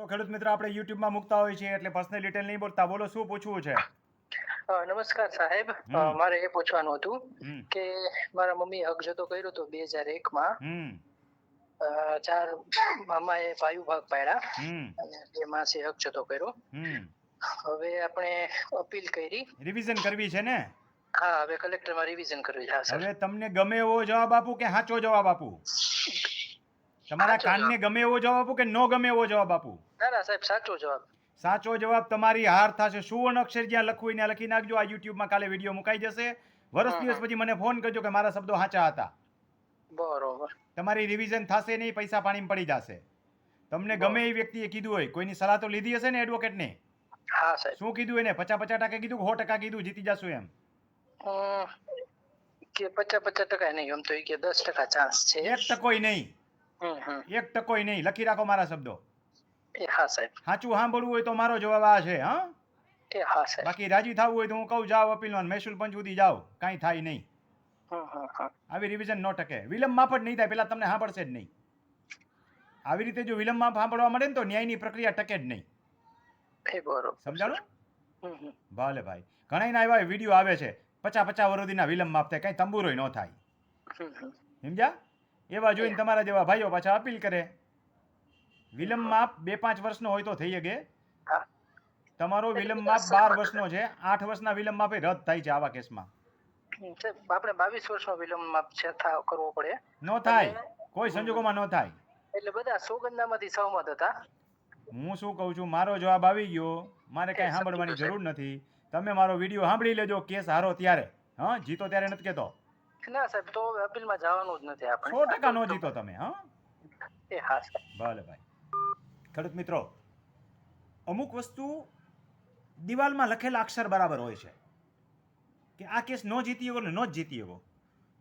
તો ખેડૂત મિત્ર આપણે યુટ્યુબમાં મૂકતા હોય છે એટલે પર્સનલ ડિટેલ નહીં બોલતા. બોલો શું પૂછવું છે? નમસ્કાર સાહેબ. મારે એ પૂછવાનું હતું કે મારા મમ્મીએ હક જતો કર્યો હતો 2001 માં. 4 મામાએ ભાઈ ભાગ પાડ્યા અને 2 માસે હક જતો કર્યો. હવે આપણે અપીલ કરી, રિવિઝન કરવી છે ને? હા, હવે કલેક્ટરમાં રિવિઝન કરવી છે. સર, હવે તમને ગમે એવો જવાબ આપું કે સાચો જવાબ આપું? તમારા કાનને ગમે એવો જવાબ આપું કે નો ગમે એવો જવાબ આપું? ના સાહેબ, સાચો જવાબ. સાચો જવાબ તમારી હાર થશે. સુવર્ણ અક્ષર જ્યાં લખવું એને લખી નાખજો. આ યુટ્યુબમાં કાલે વિડીયો મુકાઈ જશે. વર્ષ દિવસ પછી મને ફોન કરજો કે મારા શબ્દો સાચા હતા. બરોબર. તમારી રિવિઝન થશે નહીં, પૈસા પાણીમાં પડી જશે. તમને ગમે એ વ્યક્તિએ કીધું હોય, કોઈની સલાહ તો લીધી હશે ને એડવોકેટને? હા સાહેબ. શું કીધું એને? 50% કીધું કે 100% કીધું જીતી જશું એમ? કે 50% નહીં, એમ તો કે 10% ચાન્સ છે. 1% નહીં. 1% નહીં. લખી રાખો મારા શબ્દો. હા સાહેબ. સાચું સાંભળવું હોય તો મારો જવાબ આ છે. હા સાહેબ. બાકી રાજી થવું હોય તો હું કહું જાઓ અપીલમાં, મહેસૂલ પંચ સુધી જાઓ, કાંઈ થાય નહીં. આવી રિવિઝન ન ટકે. વિલંબ માફ જ નહીં થાય, પેલા તમને સાંભળશે જ નહીં. આવી રીતે જો વિલંબ માફ સાંભળવા મળે ને તો ન્યાયની પ્રક્રિયા ટકે જ નહીં. સમજાણું? ભલે ભાઈ. ઘણા એવા વિડીયો આવે છે 50 વર્ષના વિલંબ માફ થાય, કઈ તંબુરોય ન થાય. સમજ્યા? એવા જોઈને તમારા જેવા ભાઈઓ પાછા અપીલ કરે. વિલંબ માફ 2-5 વર્ષનો હોય તો થઈ શકે. તમારો વિલંબ માફ 12 વર્ષનો છે. 8 વર્ષના વિલંબ માફે રદ થાય છે આવા કેસમાં. આપણે 22 વર્ષનો વિલંબ માફ કરવો પડે. ન થાય, કોઈ સંજોગોમાં ન થાય. એટલે બધા સોગંદનામાંથી સહમત હતા. હું શું કહું છું, મારો જવાબ આવી ગયો. મારે કઈ સાંભળવાની જરૂર નથી. તમે મારો વિડીયો સાંભળી લેજો. કેસ હારો ત્યારે, હા, જીતો ત્યારે નથી કહેતો. ના સાહેબ, તો અપીલમાં જવાનું જ નથી આપણે. 100% નો જીતો તમે. હા સાહેબ. ભલે ભાઈ. ખેડૂત મિત્રો, અમુક વસ્તુ દિવાલમાં લખેલા અક્ષર બરાબર હોય છે કે આ કેસ ન જીતી શકો ને ન જ જીતી શકો,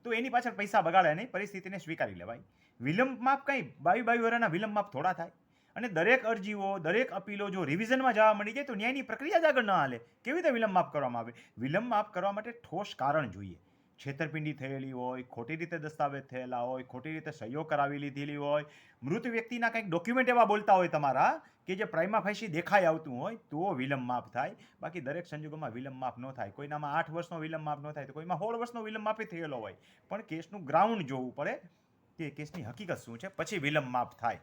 તો એની પાછળ પૈસા બગાડે નહીં, પરિસ્થિતિને સ્વીકારી લેવાય. વિલંબ માફ કંઈ 22 વર્ષના વિલંબ માફ થોડા થાય. અને દરેક અરજીઓ, દરેક અપીલો જો રિવિઝનમાં જવા મળી જાય તો ન્યાયની પ્રક્રિયા જ આગળ ન હાલે. કેવી રીતે વિલંબ માફ કરવામાં આવે? વિલંબ માફ કરવા માટે ઠોસ કારણ જોઈએ. છેતરપિંડી થયેલી હોય, ખોટી રીતે દસ્તાવેજ થયેલા હોય, ખોટી રીતે સહીઓ કરાવી લીધેલી હોય, મૃત વ્યક્તિના કંઈક ડોક્યુમેન્ટ એવા બોલતા હોય તમારા કે જે પ્રાઇમા ફેસી દેખાઈ આવતું હોય તો વિલંબ માફ થાય. બાકી દરેક સંજોગોમાં વિલંબ માફ ન થાય. કોઈનામાં 8 વર્ષનો વિલંબ માફ ન થાય તો કોઈમાં 16 વર્ષનો વિલંબ માફી થયેલો હોય. પણ કેસનું ગ્રાઉન્ડ જોવું પડે કે કેસની હકીકત શું છે, પછી વિલંબ માફ થાય.